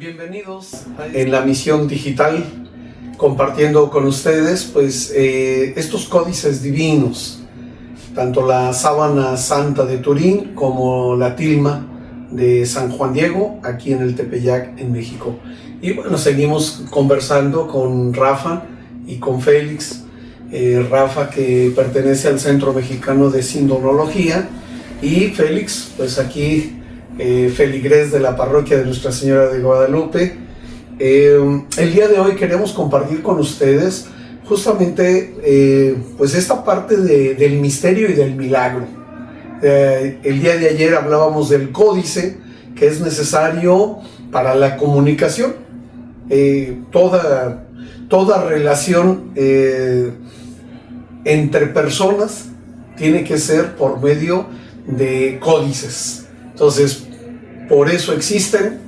Bienvenidos en la misión digital, compartiendo con ustedes pues estos códices divinos, tanto la sábana santa de Turín como la tilma de San Juan Diego, aquí en el Tepeyac, en México. Y bueno, seguimos conversando con Rafa y con Félix. Rafa, que pertenece al Centro Mexicano de Sindonología, y Félix, pues aquí feligrés de la parroquia de Nuestra Señora de Guadalupe. El día de hoy queremos compartir con ustedes justamente pues esta parte del misterio y del milagro. El día de ayer hablábamos del códice que es necesario para la comunicación. Toda relación entre personas tiene que ser por medio de códices. Entonces, por eso existen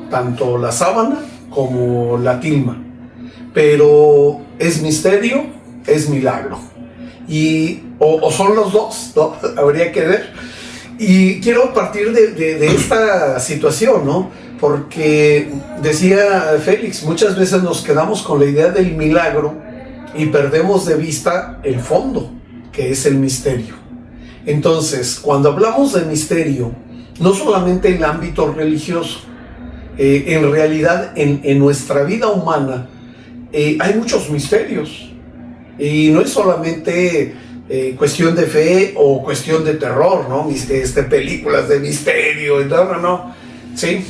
tanto la sábana como la tilma. Pero es misterio, es milagro. O son los dos, ¿no? Habría que ver. Y quiero partir de esta situación, ¿no? Porque decía Félix, muchas veces nos quedamos con la idea del milagro y perdemos de vista el fondo, que es el misterio. Entonces, cuando hablamos de misterio, no solamente en el ámbito religioso, en realidad en nuestra vida humana hay muchos misterios. Y no es solamente cuestión de fe o cuestión de terror, ¿no? Películas de misterio, no. ¿Sí?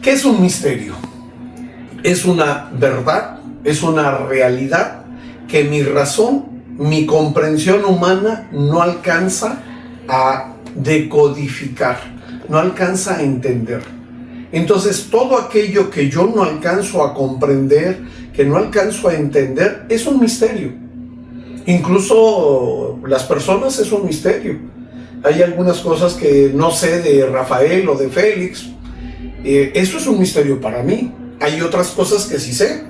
¿Qué es un misterio? Es una verdad, es una realidad que mi razón, mi comprensión humana no alcanza a decodificar, no alcanza a entender. Entonces, todo aquello que yo no alcanzo a comprender, que no alcanzo a entender, es un misterio. Incluso las personas es un misterio. Hay algunas cosas que no sé de Rafael o de Félix. Eso es un misterio para mí. Hay otras cosas que sí sé.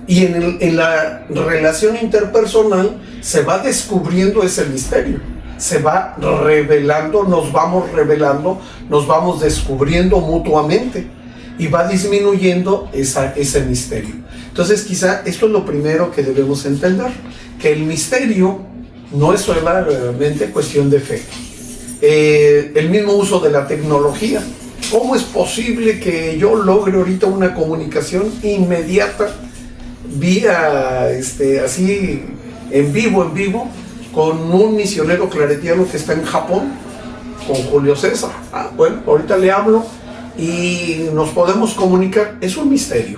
Y en la relación interpersonal se va descubriendo ese misterio. Se va revelando, nos vamos descubriendo mutuamente. Y va disminuyendo ese misterio. Entonces quizá esto es lo primero que debemos entender. Que el misterio no es solamente cuestión de fe. El mismo uso de la tecnología. ¿Cómo es posible que yo logre ahorita una comunicación inmediata vía así en vivo con un misionero claretiano que está en Japón, con Julio César? Bueno, ahorita le hablo y nos podemos comunicar. Es un misterio,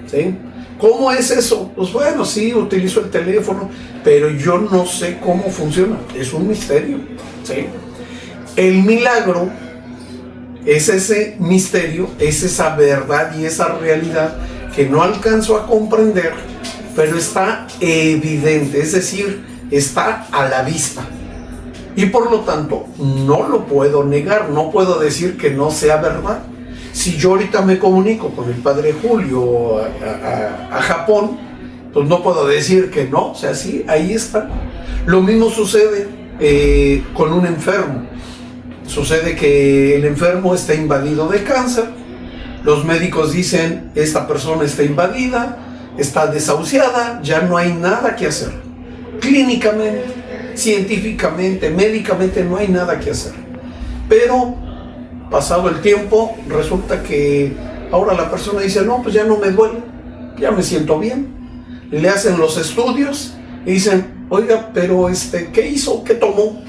¿sí? ¿Cómo es eso? Pues bueno, sí, utilizo el teléfono, pero yo no sé cómo funciona. Es un misterio, ¿sí? El milagro es ese misterio, es esa verdad y esa realidad que no alcanzo a comprender, pero está evidente, es decir, está a la vista. Y por lo tanto, no lo puedo negar, no puedo decir que no sea verdad. Si yo ahorita me comunico con el padre Julio a Japón, pues no puedo decir que no, o sea, sí, ahí está. Lo mismo sucede con un enfermo. Sucede que el enfermo está invadido de cáncer. Los médicos dicen, esta persona está invadida, está desahuciada, ya no hay nada que hacer. Clínicamente, científicamente, médicamente no hay nada que hacer. Pero pasado el tiempo, resulta que ahora la persona dice, no, pues ya no me duele, ya me siento bien. Le hacen los estudios y dicen, oiga, pero ¿qué hizo? ¿Qué tomó?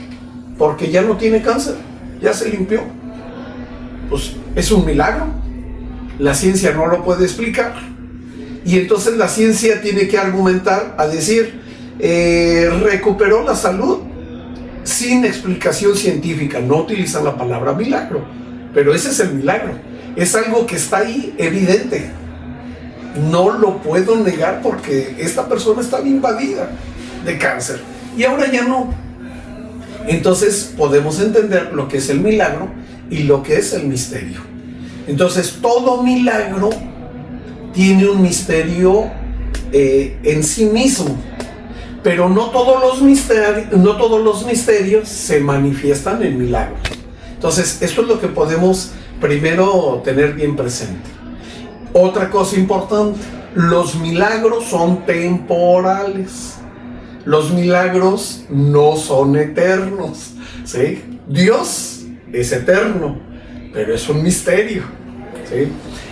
Porque ya no tiene cáncer, ya se limpió. Pues es un milagro. La ciencia no lo puede explicar. Y entonces la ciencia tiene que argumentar a decir, recuperó la salud sin explicación científica. No utilizan la palabra milagro, pero ese es el milagro. Es algo que está ahí evidente. No lo puedo negar porque esta persona estaba invadida de cáncer y ahora ya no. Entonces podemos entender lo que es el milagro y lo que es el misterio. Entonces todo milagro tiene un misterio en sí mismo, pero no todos los misterios se manifiestan en milagros. Entonces esto es lo que podemos primero tener bien presente. Otra cosa importante, los milagros son temporales. Los milagros no son eternos, ¿sí? Dios es eterno, pero es un misterio, ¿sí?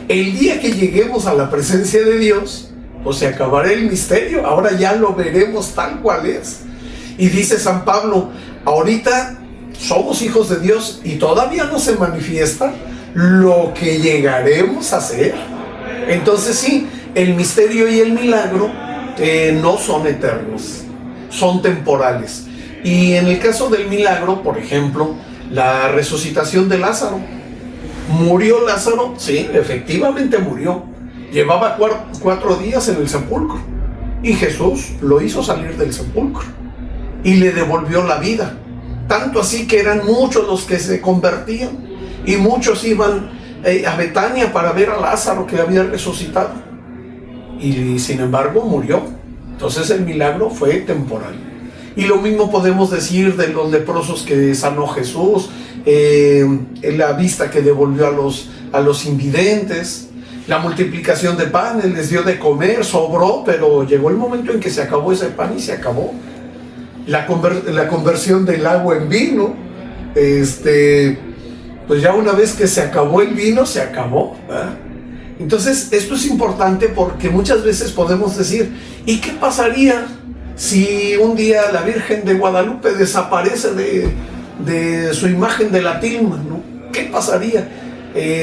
El día que lleguemos a la presencia de Dios, pues se acabará el misterio. Ahora ya lo veremos tal cual es. Y dice San Pablo, ahorita somos hijos de Dios y todavía no se manifiesta lo que llegaremos a ser. Entonces sí, el misterio y el milagro no son eternos, son temporales. Y en el caso del milagro, por ejemplo, la resucitación de Lázaro. ¿Murió Lázaro? Sí, efectivamente murió. Llevaba 4 días en el sepulcro y Jesús lo hizo salir del sepulcro y le devolvió la vida. Tanto así que eran muchos los que se convertían y muchos iban a Betania para ver a Lázaro que había resucitado. Y sin embargo murió. Entonces el milagro fue temporal. Y lo mismo podemos decir de los leprosos que sanó Jesús, la vista que devolvió a los invidentes, la multiplicación de panes, les dio de comer, sobró, pero llegó el momento en que se acabó ese pan y se acabó. La conversión del agua en vino, pues ya una vez que se acabó el vino, se acabó, ¿verdad? Entonces esto es importante porque muchas veces podemos decir, ¿y qué pasaría si un día la Virgen de Guadalupe desaparece de su imagen de la tilma, ¿no? ¿Qué pasaría?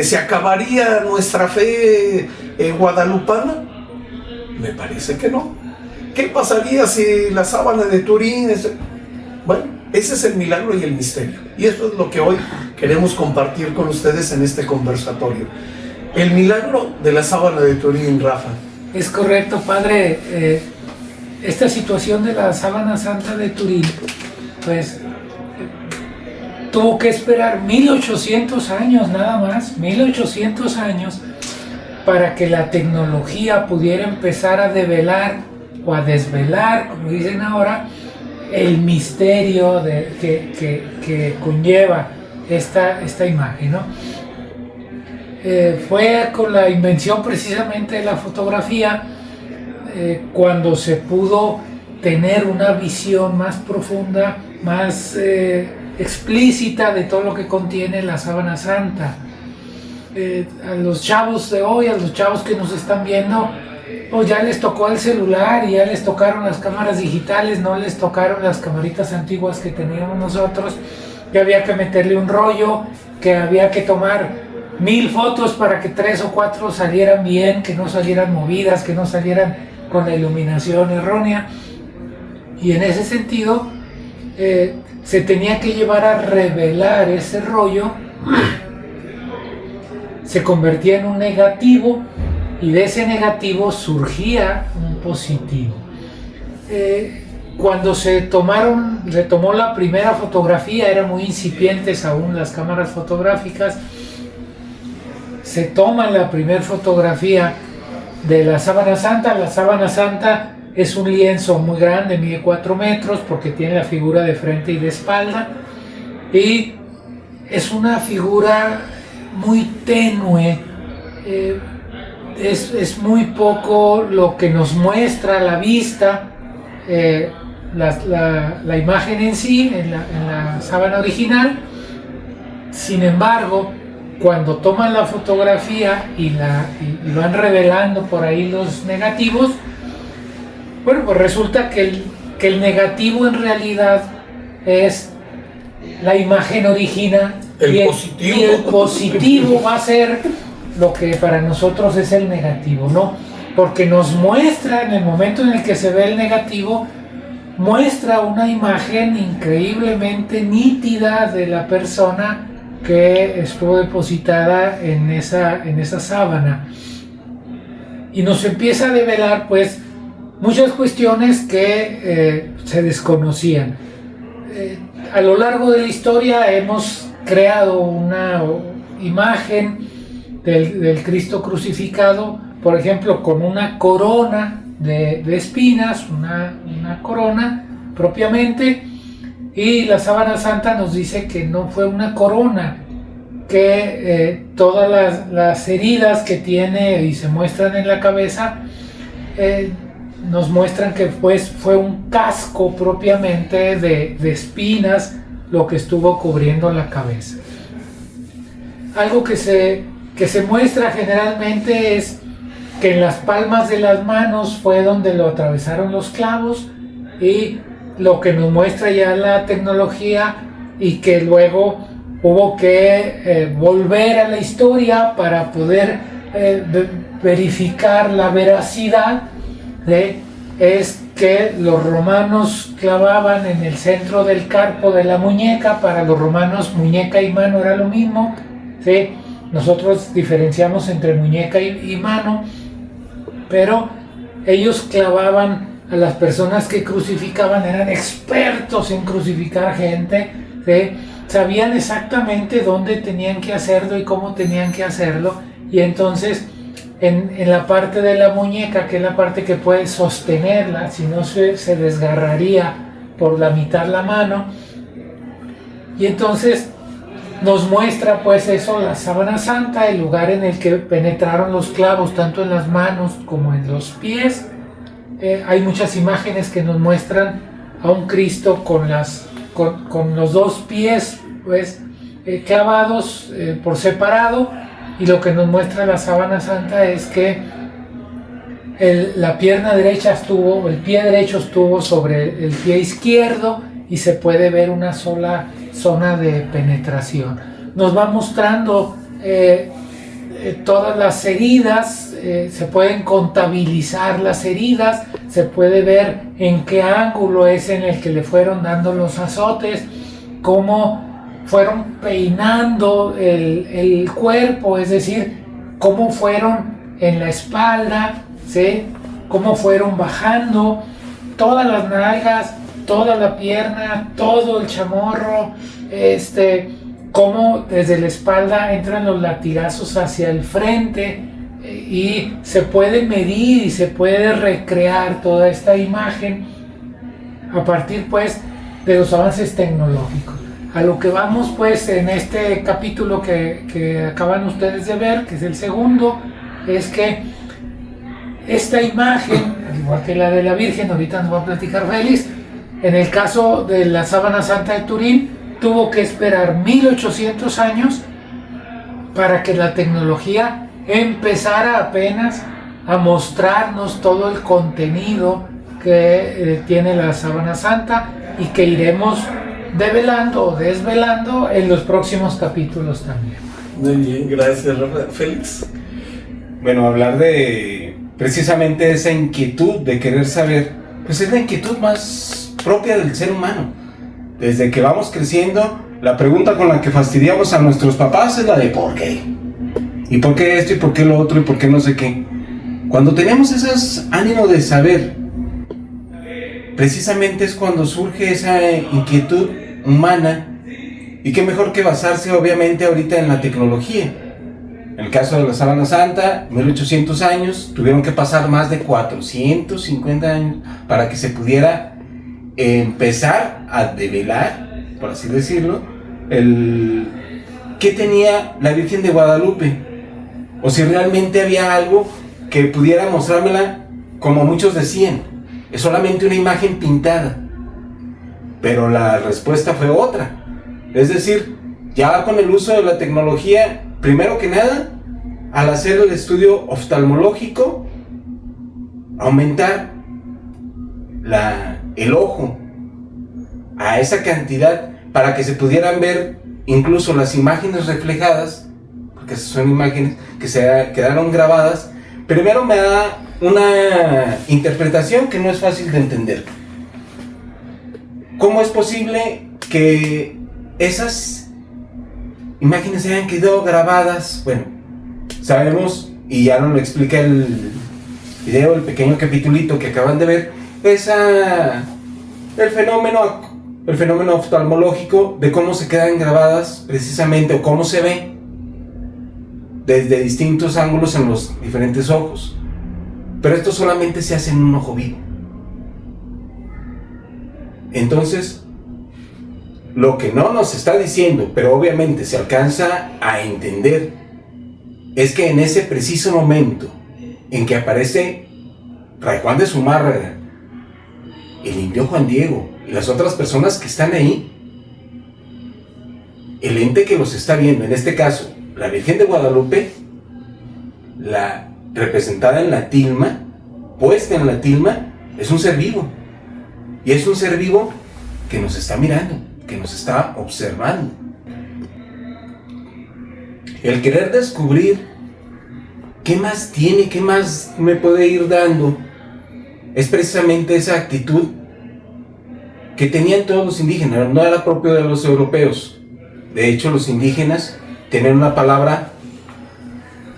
¿Se acabaría nuestra fe guadalupana? Me parece que no. ¿Qué pasaría si la sábana de Turín? Bueno, ese es el milagro y el misterio. Y esto es lo que hoy queremos compartir con ustedes en este conversatorio. El milagro de la sábana de Turín, Rafa. Es correcto, padre. Esta situación de la sábana santa de Turín, pues tuvo que esperar 1800 años nada más, 1800 años, para que la tecnología pudiera empezar a develar o a desvelar, como dicen ahora, el misterio que conlleva esta imagen, ¿no? Fue con la invención precisamente de la fotografía cuando se pudo tener una visión más profunda, más explícita de todo lo que contiene la sábana santa. A los chavos de hoy, a los chavos que nos están viendo, pues ya les tocó el celular y ya les tocaron las cámaras digitales, no les tocaron las camaritas antiguas que teníamos nosotros, que había que meterle un rollo, que había que tomar 1000 fotos para que 3 o 4 salieran bien, que no salieran movidas, que no salieran con la iluminación errónea. Y en ese sentido se tenía que llevar a revelar ese rollo, se convertía en un negativo y de ese negativo surgía un positivo. Cuando se tomó la primera fotografía, eran muy incipientes aún las cámaras fotográficas, se toma la primera fotografía de la sábana santa. La sábana santa es un lienzo muy grande, mide 4 metros porque tiene la figura de frente y de espalda, y es una figura muy tenue, es muy poco lo que nos muestra la vista, la imagen en sí, en la sábana original. Sin embargo, cuando toman la fotografía y van revelando por ahí los negativos, bueno, pues resulta que el negativo en realidad es la imagen original y el positivo va a ser lo que para nosotros es el negativo, ¿no? Porque nos muestra, en el momento en el que se ve el negativo, muestra una imagen increíblemente nítida de la persona que estuvo depositada en esa sábana, y nos empieza a develar pues muchas cuestiones que se desconocían. A lo largo de la historia hemos creado una imagen del Cristo crucificado, por ejemplo, con una corona de espinas, una corona propiamente. Y la sábana santa nos dice que no fue una corona, que todas las heridas que tiene y se muestran en la cabeza nos muestran que pues fue un casco propiamente de espinas lo que estuvo cubriendo la cabeza. Algo que se muestra generalmente es que en las palmas de las manos fue donde lo atravesaron los clavos, y lo que nos muestra ya la tecnología, y que luego hubo que volver a la historia para poder verificar la veracidad, es que los romanos clavaban en el centro del carpo de la muñeca. Para los romanos muñeca y mano era lo mismo, ¿sí? Nosotros diferenciamos entre muñeca y mano, pero ellos clavaban a las personas que crucificaban, eran expertos en crucificar gente, ¿sí? Sabían exactamente dónde tenían que hacerlo y cómo tenían que hacerlo, y entonces en la parte de la muñeca, que es la parte que puede sostenerla, si no se desgarraría por la mitad la mano, y entonces nos muestra pues eso, la sábana santa, el lugar en el que penetraron los clavos, tanto en las manos como en los pies. Hay muchas imágenes que nos muestran a un Cristo con los dos pies pues clavados por separado, y lo que nos muestra la sábana santa es que la pierna derecha el pie derecho estuvo sobre el pie izquierdo, y se puede ver una sola zona de penetración. Nos va mostrando todas las heridas, se pueden contabilizar las heridas, se puede ver en qué ángulo es en el que le fueron dando los azotes, cómo fueron peinando el cuerpo, es decir, cómo fueron en la espalda, ¿sí? Cómo fueron bajando todas las nalgas, toda la pierna, todo el chamorro, cómo desde la espalda entran los latigazos hacia el frente, y se puede medir y se puede recrear toda esta imagen a partir pues de los avances tecnológicos. A lo que vamos pues en este capítulo que acaban ustedes de ver, que es el segundo, es que esta imagen, al igual que la de la Virgen, ahorita nos va a platicar Félix, en el caso de la sábana santa de Turín, tuvo que esperar 1800 años para que la tecnología empezara apenas a mostrarnos todo el contenido que tiene la sábana santa, y que iremos develando o desvelando en los próximos capítulos también. Muy bien, gracias, Rafa. Félix. Bueno, hablar de precisamente esa inquietud de querer saber, pues es la inquietud más propia del ser humano. Desde que vamos creciendo, la pregunta con la que fastidiamos a nuestros papás es la de ¿por qué? ¿Y por qué esto? ¿Y por qué lo otro? ¿Y por qué no sé qué? Cuando tenemos ese ánimo de saber, precisamente es cuando surge esa inquietud humana, y qué mejor que basarse obviamente ahorita en la tecnología. En el caso de la sábana santa, 1800 años, tuvieron que pasar más de 450 años para que se pudiera empezar a develar, por así decirlo, qué tenía la Virgen de Guadalupe, o si realmente había algo que pudiera mostrármela, como muchos decían, es solamente una imagen pintada. Pero la respuesta fue otra. Es decir, ya con el uso de la tecnología, primero que nada, al hacer el estudio oftalmológico, aumentar el ojo a esa cantidad para que se pudieran ver incluso las imágenes reflejadas, porque son imágenes que se quedaron grabadas. Primero me da una interpretación que no es fácil de entender. ¿Cómo es posible que esas imágenes se hayan quedado grabadas? Bueno, sabemos, y ya nos lo explica el video, el pequeño capitulito que acaban de ver, el fenómeno oftalmológico de cómo se quedan grabadas precisamente, o cómo se ve desde distintos ángulos en los diferentes ojos. Pero esto solamente se hace en un ojo vivo. Entonces, Lo que no nos está diciendo, pero obviamente se alcanza a entender, es que en ese preciso momento en que aparece Fray Juan de Zumárraga, el indio Juan Diego y las otras personas que están ahí, el ente que los está viendo, en este caso la Virgen de Guadalupe, la representada en la tilma, puesta en la tilma, es un ser vivo. Y es un ser vivo que nos está mirando, que nos está observando. El querer descubrir qué más tiene, qué más me puede ir dando, es precisamente esa actitud que tenían todos los indígenas, no era propio de los europeos. De hecho, los indígenas tenían una palabra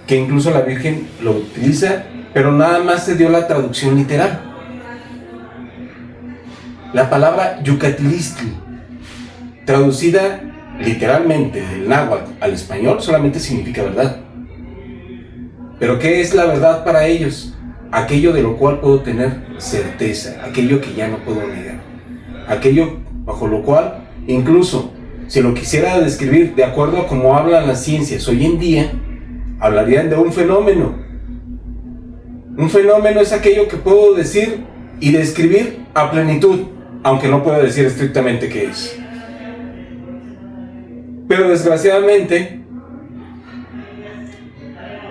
que incluso la Virgen lo utiliza, pero nada más se dio la traducción literal. La palabra yucatilistli, traducida literalmente del náhuatl al español, solamente significa verdad. Pero ¿qué es la verdad para ellos? Aquello de lo cual puedo tener certeza, aquello que ya no puedo negar, aquello bajo lo cual, incluso si lo quisiera describir de acuerdo a cómo hablan las ciencias hoy en día, hablarían de un fenómeno. Un fenómeno es aquello que puedo decir y describir a plenitud, aunque no puedo decir estrictamente qué es. Pero desgraciadamente,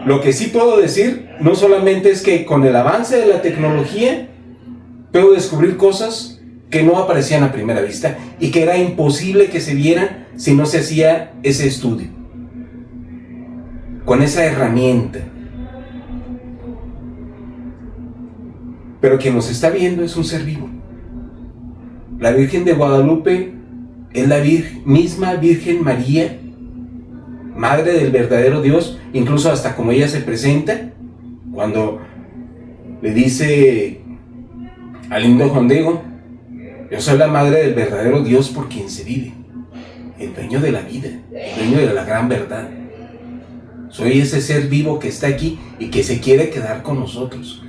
lo que sí puedo decir no solamente es que con el avance de la tecnología puedo descubrir cosas que no aparecían a primera vista y que era imposible que se vieran si no se hacía ese estudio con esa herramienta. Pero quien nos está viendo es un ser vivo. La Virgen de Guadalupe es la misma Virgen María, Madre del verdadero Dios, incluso hasta como ella se presenta, cuando le dice al indio Juan Diego: yo soy la Madre del verdadero Dios por quien se vive, el dueño de la vida, el dueño de la gran verdad. Soy ese ser vivo que está aquí y que se quiere quedar con nosotros.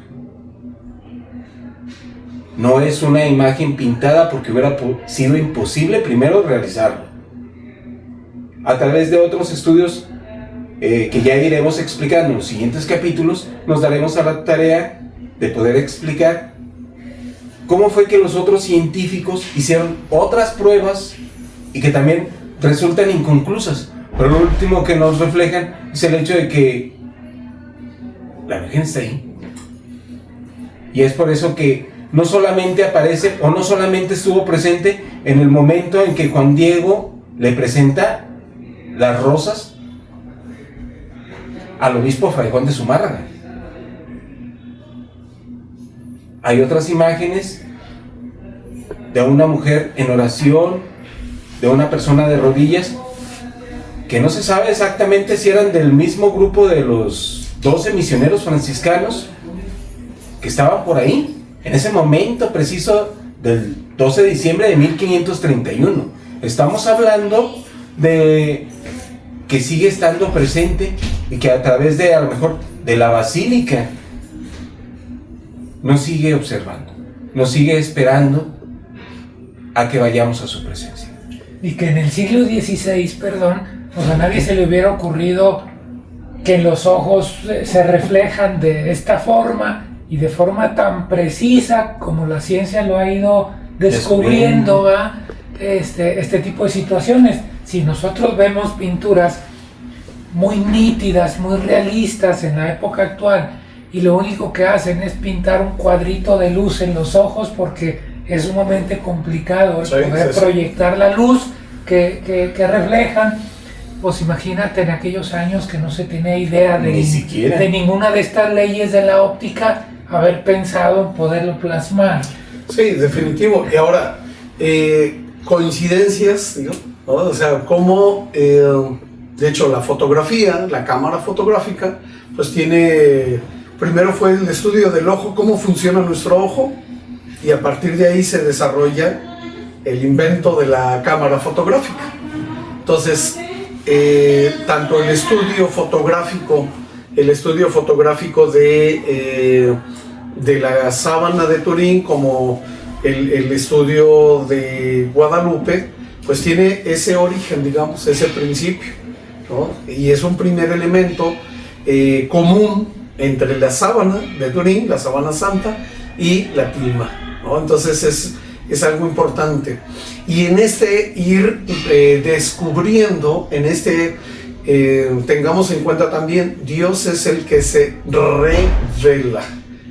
No es una imagen pintada porque hubiera sido imposible primero realizarlo. A través de otros estudios que ya iremos explicando en los siguientes capítulos, nos daremos a la tarea de poder explicar cómo fue que los otros científicos hicieron otras pruebas y que también resultan inconclusas. Pero lo último que nos reflejan es el hecho de que la Virgen está ahí. Y es por eso que no solamente aparece o no solamente estuvo presente en el momento en que Juan Diego le presenta las rosas al obispo Fray Juan de Zumárraga. Hay otras imágenes de una mujer en oración, de una persona de rodillas, que no se sabe exactamente si eran del mismo grupo de los 12 misioneros franciscanos que estaban por ahí, en ese momento preciso del 12 de diciembre de 1531. Estamos hablando de que sigue estando presente y que a través de, a lo mejor, de la basílica, nos sigue observando, nos sigue esperando a que vayamos a su presencia. Y que en el siglo XVI, a nadie se le hubiera ocurrido que los ojos se reflejan de esta forma y de forma tan precisa como la ciencia lo ha ido descubriendo, este tipo de situaciones. Si nosotros vemos pinturas muy nítidas, muy realistas en la época actual, y lo único que hacen es pintar un cuadrito de luz en los ojos porque es sumamente complicado poder proyectar la luz que reflejan, pues imagínate en aquellos años que no se tenía idea de ninguna de estas leyes de la óptica, haber pensado en poderlo plasmar. Sí, definitivo. Y ahora, coincidencias, ¿no? O sea, como de hecho la fotografía, la cámara fotográfica, pues tiene, primero fue el estudio del ojo, cómo funciona nuestro ojo, y a partir de ahí se desarrolla el invento de la cámara fotográfica. Entonces, tanto el estudio fotográfico de la sábana de Turín como el estudio de Guadalupe, pues tiene ese origen, digamos, ese principio, ¿no? Y es un primer elemento común entre la sábana de Turín, la sábana santa, y la tilma, ¿no? Entonces es algo importante. Y en este ir descubriendo, en este tengamos en cuenta también, Dios es el que se revela,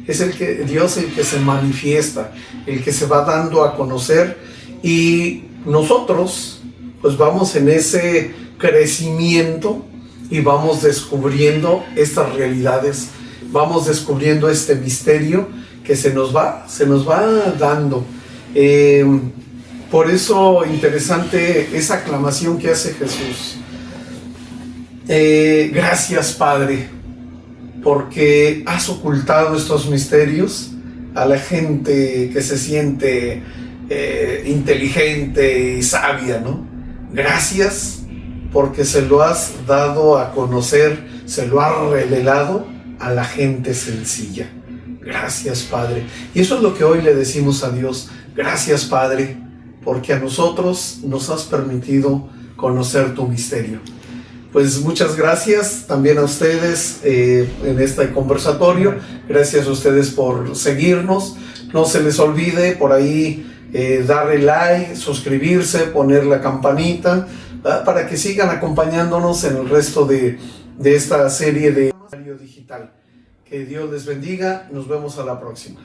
es Dios el que se manifiesta, el que se va dando a conocer, y nosotros pues vamos en ese crecimiento y vamos descubriendo estas realidades, vamos descubriendo este misterio que se nos va dando. Por eso interesante esa aclamación que hace Jesús. Gracias, Padre, porque has ocultado estos misterios a la gente que se siente inteligente y sabia, ¿no? Gracias porque se lo has dado a conocer, se lo has revelado a la gente sencilla. Gracias, Padre. Y eso es lo que hoy le decimos a Dios. Gracias, Padre, porque a nosotros nos has permitido conocer tu misterio. Pues muchas gracias también a ustedes en este conversatorio. Gracias a ustedes por seguirnos. No se les olvide por ahí darle like, suscribirse, poner la campanita, ¿verdad? Para que sigan acompañándonos en el resto de esta serie de digital. Que Dios les bendiga. Nos vemos a la próxima.